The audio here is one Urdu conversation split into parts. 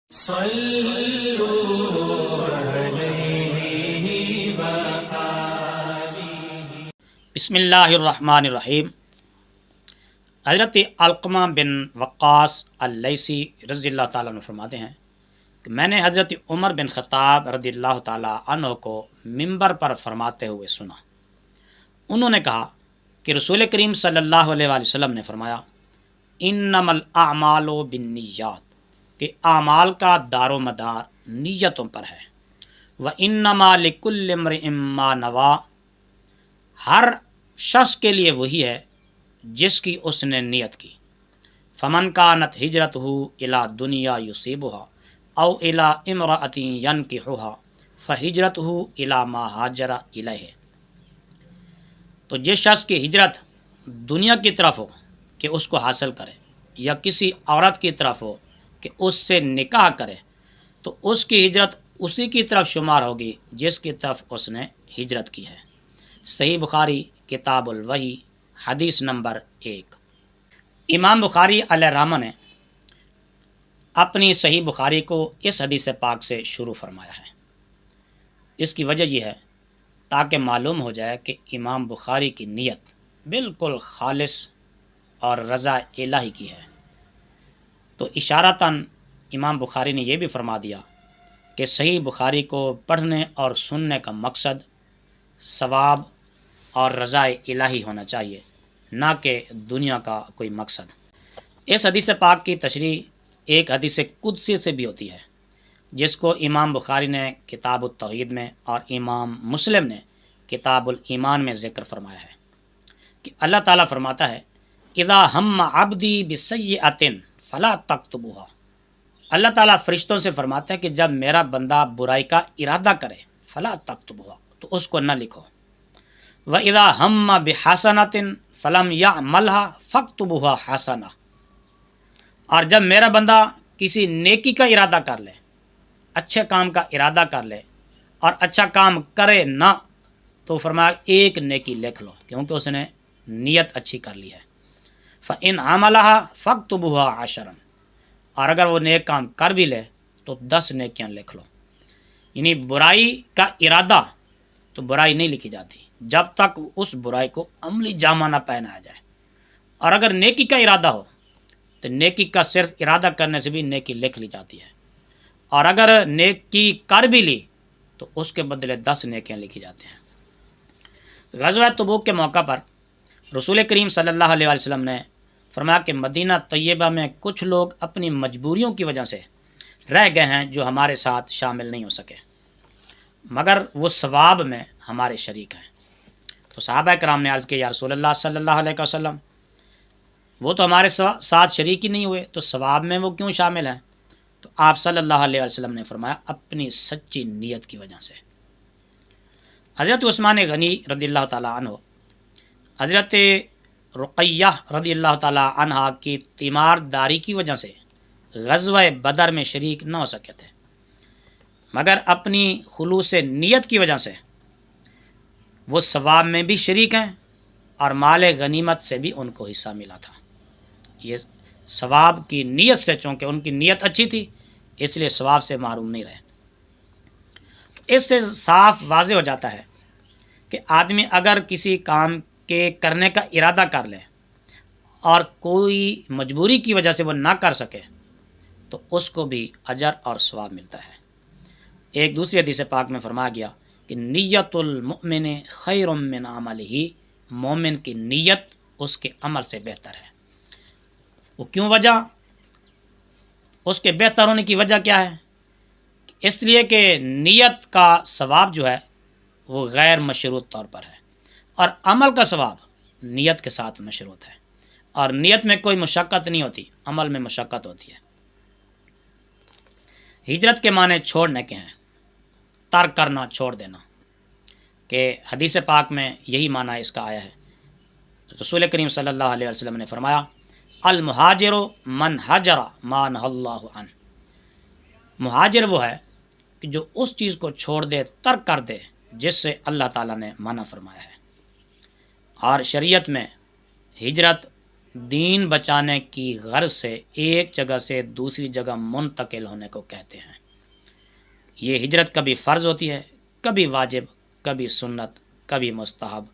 بسم اللہ الرحمن الرحیم۔ حضرت علقمہ بن وقاص اللیثی رضی اللہ تعالیٰ عنہ فرماتے ہیں کہ میں نے حضرت عمر بن خطاب رضی اللہ تعالیٰ عنہ کو ممبر پر فرماتے ہوئے سنا۔ انہوں نے کہا کہ رسول کریم صلی اللہ علیہ وآلہ وسلم نے فرمایا، انما الاعمال بالنیات، کہ اعمال کا دار و مدار نیتوں پر ہے۔ وانما لکل امرئ ما نویٰ، ہر شخص کے لیے وہی ہے جس کی اس نے نیت کی۔ فمن کانت ہجرتہ الی دنیا یصیبها او الی امرأۃ ینکحها فہجرتہ الی ما ہاجر الیہ۔ تو جس شخص کی ہجرت دنیا کی طرف ہو کہ اس کو حاصل کرے، یا کسی عورت کی طرف ہو کہ اس سے نکاح کرے، تو اس کی ہجرت اسی کی طرف شمار ہوگی جس کی طرف اس نے ہجرت کی ہے۔ صحیح بخاری کتاب الوحی حدیث نمبر 1۔ امام بخاری علیہ رحمہ نے اپنی صحیح بخاری کو اس حدیث پاک سے شروع فرمایا ہے۔ اس کی وجہ یہ ہے تاکہ معلوم ہو جائے کہ امام بخاری کی نیت بالکل خالص اور رضا الہی کی ہے۔ تو اشارتاً امام بخاری نے یہ بھی فرما دیا کہ صحیح بخاری کو پڑھنے اور سننے کا مقصد ثواب اور رضا الہی ہونا چاہیے، نہ کہ دنیا کا کوئی مقصد۔ اس حدیث پاک کی تشریح ایک حدیث قدسی سے بھی ہوتی ہے، جس کو امام بخاری نے کتاب التوحید میں اور امام مسلم نے کتاب الایمان میں ذکر فرمایا ہے کہ اللہ تعالیٰ فرماتا ہے، اذا ہم عبدی بسیئۃ فلا تکتبوها۔ اللہ تعالیٰ فرشتوں سے فرماتا ہے کہ جب میرا بندہ برائی کا ارادہ کرے فلا تکتبوها، تو اس کو نہ لکھو۔ وَإِذَا هَمَّ بِحَسَنَةٍ فَلَمْ يَعْمَلْهَا فَاكْتُبُوهَا حَسَنَةً، اور جب میرا بندہ کسی نیکی کا ارادہ کر لے، اچھے کام کا ارادہ کر لے اور اچھا کام کرے نہ، تو فرمایا ایک نیکی لکھ لو، کیونکہ اس نے نیت اچھی کر لی ہے۔ فَإِنْ عَمَلَهَا فَاكْتُبُوهَا عَشْرًا، اور اگر وہ نیک کام کر بھی لے تو 10 نیکیاں لکھ لو۔ یعنی برائی کا ارادہ تو برائی نہیں لکھی جاتی جب تک اس برائی کو عملی جامہ نہ پہنایا جائے، اور اگر نیکی کا ارادہ ہو تو نیکی کا صرف ارادہ کرنے سے بھی نیکی لکھ لی جاتی ہے، اور اگر نیکی کر بھی لی تو اس کے بدلے 10 نیکیاں لکھی جاتی ہیں۔ غزوہ تبوک کے موقع پر رسول کریم صلی اللہ علیہ وآلہ وسلم نے فرمایا کہ مدینہ طیبہ میں کچھ لوگ اپنی مجبوریوں کی وجہ سے رہ گئے ہیں جو ہمارے ساتھ شامل نہیں ہو سکے، مگر وہ ثواب میں ہمارے شریک ہیں۔ تو صحابہ کرام نے عرض کیا، یا رسول اللہ صلی اللہ علیہ وسلم، وہ تو ہمارے ساتھ شریک ہی نہیں ہوئے، تو ثواب میں وہ کیوں شامل ہیں؟ تو آپ صلی اللہ علیہ وسلم نے فرمایا، اپنی سچی نیت کی وجہ سے۔ حضرت عثمان غنی رضی اللہ تعالیٰ عنہ حضرت رقیہ رضی اللہ تعالیٰ عنہ کی تیمار داری کی وجہ سے غزوہ بدر میں شریک نہ ہو سکے تھے، مگر اپنی خلوص نیت کی وجہ سے وہ ثواب میں بھی شریک ہیں، اور مال غنیمت سے بھی ان کو حصہ ملا تھا۔ یہ ثواب کی نیت سے، چونکہ ان کی نیت اچھی تھی اس لیے ثواب سے محروم نہیں رہے۔ اس سے صاف واضح ہو جاتا ہے کہ آدمی اگر کسی کام کے کرنے کا ارادہ کر لے اور کوئی مجبوری کی وجہ سے وہ نہ کر سکے تو اس کو بھی اجر اور ثواب ملتا ہے۔ ایک دوسری حدیث پاک میں فرمایا گیا کہ نیت المؤمن خیر من عملہ، مومن کی نیت اس کے عمل سے بہتر ہے۔ وہ کیوں وجہ؟ اس کے بہتر ہونے کی وجہ کیا ہے؟ اس لیے کہ نیت کا ثواب جو ہے وہ غیر مشروط طور پر ہے، اور عمل کا ثواب نیت کے ساتھ مشروط ہے، اور نیت میں کوئی مشقت نہیں ہوتی، عمل میں مشقت ہوتی ہے۔ ہجرت کے معنی چھوڑنے کے ہیں، ترک کرنا، چھوڑ دینا، کہ حدیث پاک میں یہی معنی اس کا آیا ہے۔ رسول کریم صلی اللہ علیہ وسلم نے فرمایا، المہاجر من ہجر ما نہی اللہ عنہ، مہاجر وہ ہے کہ جو اس چیز کو چھوڑ دے، ترک کر دے جس سے اللہ تعالیٰ نے منع فرمایا ہے۔ اور شریعت میں ہجرت دین بچانے کی غرض سے ایک جگہ سے دوسری جگہ منتقل ہونے کو کہتے ہیں۔ یہ ہجرت کبھی فرض ہوتی ہے، کبھی واجب، کبھی سنت، کبھی مستحب،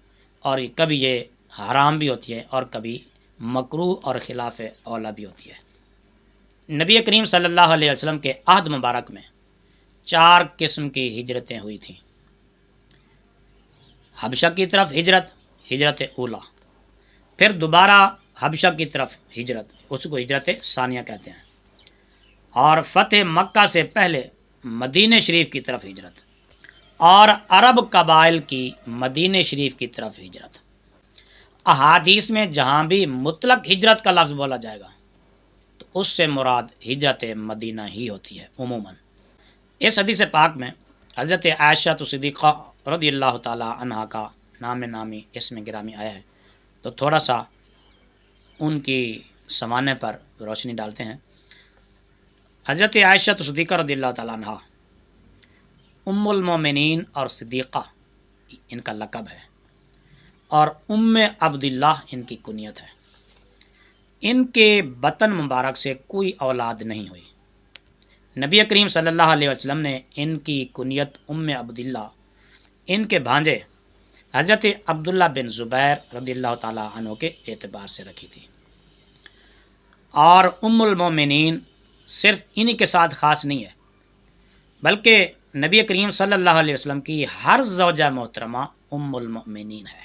اور کبھی یہ حرام بھی ہوتی ہے اور کبھی مکروہ اور خلاف اولا بھی ہوتی ہے۔ نبی کریم صلی اللہ علیہ وسلم کے عہد مبارک میں 4 قسم کی ہجرتیں ہوئی تھیں۔ حبشہ کی طرف ہجرت، ہجرت اولا، پھر دوبارہ حبشہ کی طرف ہجرت، اس کو ہجرت ثانیہ کہتے ہیں، اور فتح مکہ سے پہلے مدینہ شریف کی طرف ہجرت، اور عرب قبائل کی مدینہ شریف کی طرف ہجرت۔ احادیث میں جہاں بھی مطلق ہجرت کا لفظ بولا جائے گا تو اس سے مراد ہجرت مدینہ ہی ہوتی ہے عموماً۔ اس حدیث پاک میں حضرت عائشہ صدیقہ رضی اللہ تعالی عنہا کا نام نامی اسم گرامی آیا ہے، تو تھوڑا سا ان کی سمانے پر روشنی ڈالتے ہیں۔ حضرت عائشہ صدیقہ رضی اللہ تعالی عنہا ام المومنین اور صدیقہ ان کا لقب ہے، اور ام عبداللہ ان کی کنیت ہے۔ ان کے بطن مبارک سے کوئی اولاد نہیں ہوئی۔ نبی کریم صلی اللہ علیہ وسلم نے ان کی کنیت ام عبداللہ ان کے بھانجے حضرت عبداللہ بن زبیر رضی اللہ تعالیٰ عنہ کے اعتبار سے رکھی تھی، اور ام المومنین صرف انہی کے ساتھ خاص نہیں ہے، بلکہ نبی کریم صلی اللہ علیہ وسلم کی ہر زوجہ محترمہ ام المؤمنین ہے،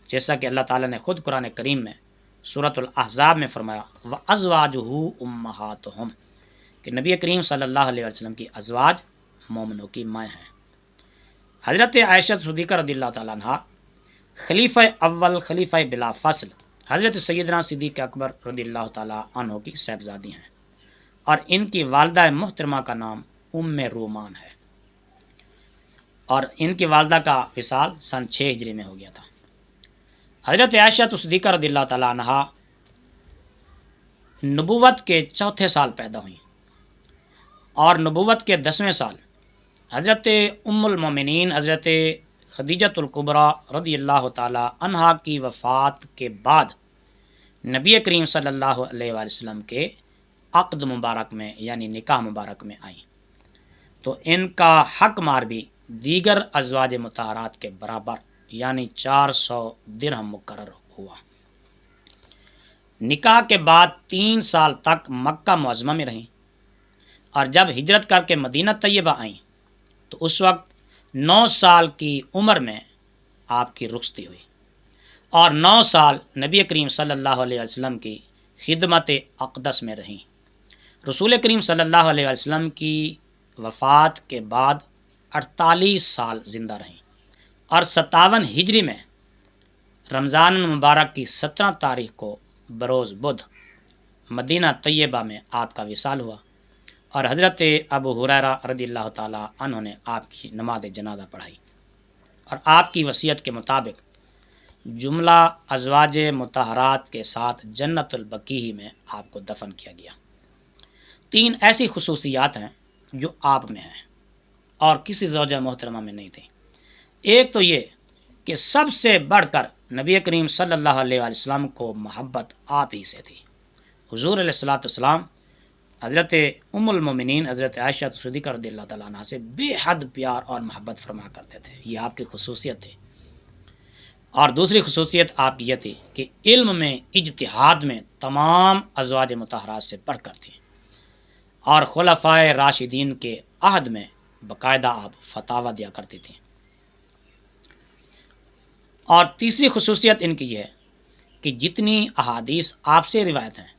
جیسا کہ اللہ تعالیٰ نے خود قرآن کریم میں سورۃ الاحزاب میں فرمایا وَأَزْوَاجُهُ أُمَّهَاتُهُمْ، کہ نبی کریم صلی اللہ علیہ وسلم کی ازواج مومنوں کی مائیں ہیں۔ حضرت عائشہ صدیقہ رضی اللہ تعالیٰ عنہ خلیفہ اول، خلیفہ بلا فصل حضرت سیدنا صدیق اکبر رضی اللہ تعالیٰ عنہ کی صاحبزادی ہیں، اور ان کی والدہ محترمہ کا نام ام رومان ہے، اور ان کی والدہ کا وصال سن 6 ہجری میں ہو گیا تھا۔ حضرت عائشہ صدیقہ رضی اللہ تعالیٰ عنہ نبوت کے 4تھے سال پیدا ہوئیں، اور نبوت کے 10ویں سال حضرت ام المومنین حضرت خدیجۃ الکبریٰ رضی اللہ تعالیٰ عنہا کی وفات کے بعد نبی کریم صلی اللہ علیہ وآلہ وسلم کے عقد مبارک میں یعنی نکاح مبارک میں آئیں، تو ان کا حق مار بھی دیگر ازواج مطہرات کے برابر یعنی 400 درہم مقرر ہوا۔ نکاح کے بعد 3 سال تک مکہ معظمہ میں رہیں، اور جب ہجرت کر کے مدینہ طیبہ آئیں تو اس وقت 9 سال کی عمر میں آپ کی رخصتی ہوئی، اور 9 سال نبی کریم صلی اللہ علیہ وسلم کی خدمت اقدس میں رہیں۔ رسول کریم صلی اللہ علیہ وسلم کی وفات کے بعد 48 سال زندہ رہیں، اور 57 ہجری میں رمضان المبارک کی 17 تاریخ کو بروز بدھ مدینہ طیبہ میں آپ کا وصال ہوا، اور حضرت ابو ہریرہ رضی اللہ تعالیٰ عنہ نے آپ کی نماز جنازہ پڑھائی، اور آپ کی وصیت کے مطابق جملہ ازواج مطہرات کے ساتھ جنت البقیع میں آپ کو دفن کیا گیا۔ 3 ایسی خصوصیات ہیں جو آپ میں ہیں اور کسی زوجہ محترمہ میں نہیں تھیں۔ ایک تو یہ کہ سب سے بڑھ کر نبی کریم صلی اللہ علیہ وآلہ وسلم کو محبت آپ ہی سے تھی۔ حضور علیہ الصلوۃ والسلام حضرت ام المومنین حضرت عائشہ صدیقہ رضی اللہ تعالیٰ عنہ سے بے حد پیار اور محبت فرما کرتے تھے، یہ آپ کی خصوصیت تھی۔ اور دوسری خصوصیت آپ کی یہ تھی کہ علم میں اجتہاد میں تمام ازواج مطہرات سے بڑھ کر تھیں، اور خلفائے راشدین کے عہد میں باقاعدہ آپ فتاوی دیا کرتی تھیں۔ اور تیسری خصوصیت ان کی یہ ہے کہ جتنی احادیث آپ سے روایت ہیں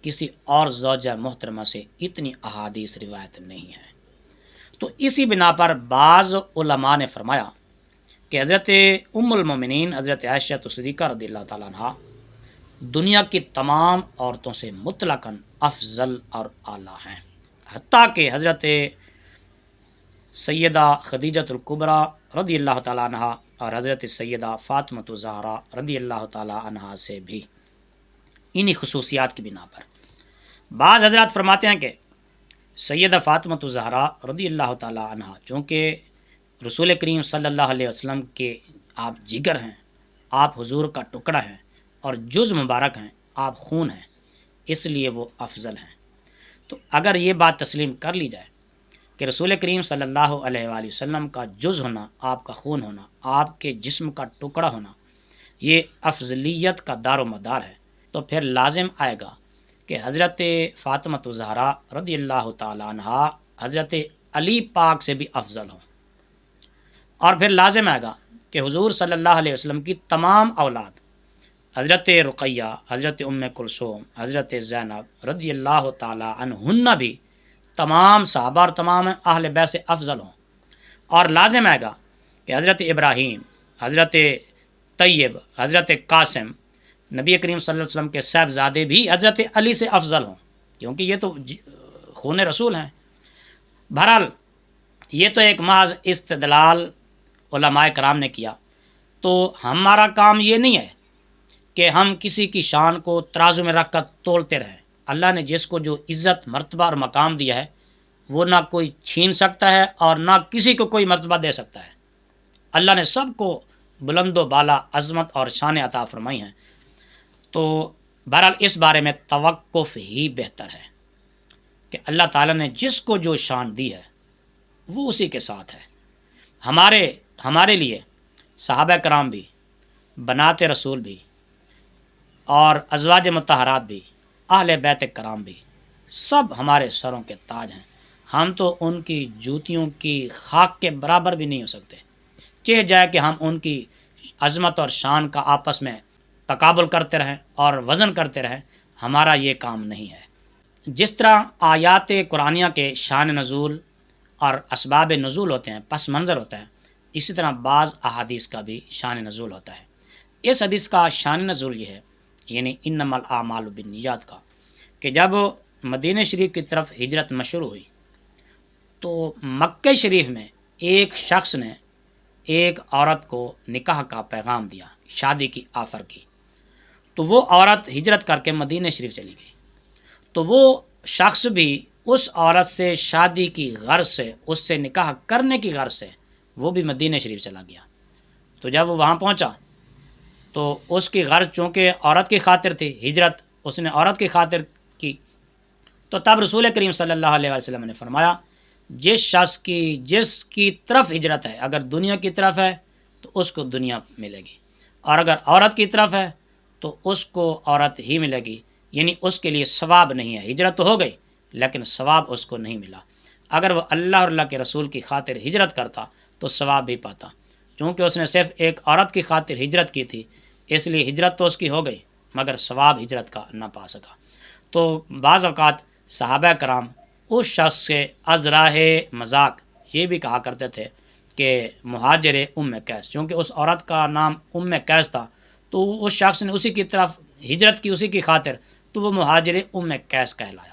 کسی اور زوجہ محترمہ سے اتنی احادیث روایت نہیں ہے۔ تو اسی بنا پر بعض علماء نے فرمایا کہ حضرت ام المومنین حضرت عائشہ صدیقہ رضی اللہ تعالیٰ عنہ دنیا کی تمام عورتوں سے مطلقاً افضل اور اعلیٰ ہیں، حتیٰ کہ حضرت سیدہ خدیجۃ الکبریٰ رضی اللہ تعالیٰ عنہ اور حضرت سیدہ فاطمہ الزہرا رضی اللہ تعالیٰ عنہ سے بھی انہی خصوصیات کی بنا پر۔ بعض حضرات فرماتے ہیں کہ سیدہ فاطمہ الزہرا رضی اللہ تعالیٰ عنہ چونکہ رسول کریم صلی اللہ علیہ وسلم کے آپ جگر ہیں، آپ حضور کا ٹکڑا ہیں اور جز مبارک ہیں، آپ خون ہیں، اس لیے وہ افضل ہیں۔ تو اگر یہ بات تسلیم کر لی جائے کہ رسول کریم صلی اللہ علیہ وآلہ وسلم کا جز ہونا، آپ کا خون ہونا، آپ کے جسم کا ٹکڑا ہونا، یہ افضلیت کا دار و مدار ہے، تو پھر لازم آئے گا کہ حضرت فاطمہ الزہرا رضی اللہ تعالی عنہا حضرت علی پاک سے بھی افضل ہوں، اور پھر لازم آئے گا کہ حضور صلی اللہ علیہ وسلم کی تمام اولاد حضرت رقیہ، حضرت ام کلثوم، حضرت زینب رضی اللہ تعالی عنہن بھی تمام صحابہ اور تمام اہل بیت سے افضل ہوں، اور لازم آئے گا کہ حضرت ابراہیم، حضرت طیب، حضرت قاسم، نبی کریم صلی اللہ علیہ وسلم کے صاحبزادے بھی حضرت علی سے افضل ہوں، کیونکہ یہ تو خون رسول ہیں۔ بہرحال یہ تو ایک محض استدلال علماء کرام نے کیا، تو ہمارا کام یہ نہیں ہے کہ ہم کسی کی شان کو ترازو میں رکھ کر تولتے رہیں۔ اللہ نے جس کو جو عزت، مرتبہ اور مقام دیا ہے وہ نہ کوئی چھین سکتا ہے اور نہ کسی کو کوئی مرتبہ دے سکتا ہے۔ اللہ نے سب کو بلند و بالا عظمت اور شان عطا فرمائی ہیں، تو بہرحال اس بارے میں توقف ہی بہتر ہے کہ اللہ تعالیٰ نے جس کو جو شان دی ہے وہ اسی کے ساتھ ہے۔ ہمارے لیے صحابہ کرام بھی، بنات رسول بھی، اور ازواج مطہرات بھی، اہل بیت کرام بھی، سب ہمارے سروں کے تاج ہیں۔ ہم تو ان کی جوتیوں کی خاک کے برابر بھی نہیں ہو سکتے، چاہے جائے کہ ہم ان کی عظمت اور شان کا آپس میں تقابل کرتے رہیں اور وزن کرتے رہیں، ہمارا یہ کام نہیں ہے۔ جس طرح آیات قرآنیہ کے شان نزول اور اسباب نزول ہوتے ہیں، پس منظر ہوتا ہے، اسی طرح بعض احادیث کا بھی شان نزول ہوتا ہے۔ اس حدیث کا شان نزول یہ ہے، یعنی انما الاعمال بالنیات کا، کہ جب مدینہ شریف کی طرف ہجرت مشروع ہوئی تو مکہ شریف میں ایک شخص نے ایک عورت کو نکاح کا پیغام دیا، شادی کی آفر کی، تو وہ عورت ہجرت کر کے مدینہ شریف چلی گئی، تو وہ شخص بھی اس عورت سے شادی کی غرض سے، اس سے نکاح کرنے کی غرض سے وہ بھی مدینہ شریف چلا گیا۔ تو جب وہ وہاں پہنچا تو اس کی غرض چونکہ عورت کی خاطر تھی، ہجرت اس نے عورت کی خاطر کی، تو تب رسول کریم صلی اللہ علیہ وسلم نے فرمایا جس شخص کی جس کی طرف ہجرت ہے، اگر دنیا کی طرف ہے تو اس کو دنیا ملے گی، اور اگر عورت کی طرف ہے تو اس کو عورت ہی ملے گی، یعنی اس کے لیے ثواب نہیں ہے۔ ہجرت تو ہو گئی لیکن ثواب اس کو نہیں ملا۔ اگر وہ اللہ اور اللہ کے رسول کی خاطر ہجرت کرتا تو ثواب بھی پاتا، چونکہ اس نے صرف ایک عورت کی خاطر ہجرت کی تھی، اس لیے ہجرت تو اس کی ہو گئی مگر ثواب ہجرت کا نہ پا سکا۔ تو بعض اوقات صحابہ کرام اس شخص سے ازراہ مذاق یہ بھی کہا کرتے تھے کہ مہاجر ام قیس، چونکہ اس عورت کا نام ام قیس تھا تو اس شخص نے اسی کی طرف ہجرت کی، اسی کی خاطر، تو وہ مہاجر ام قیس کہلایا۔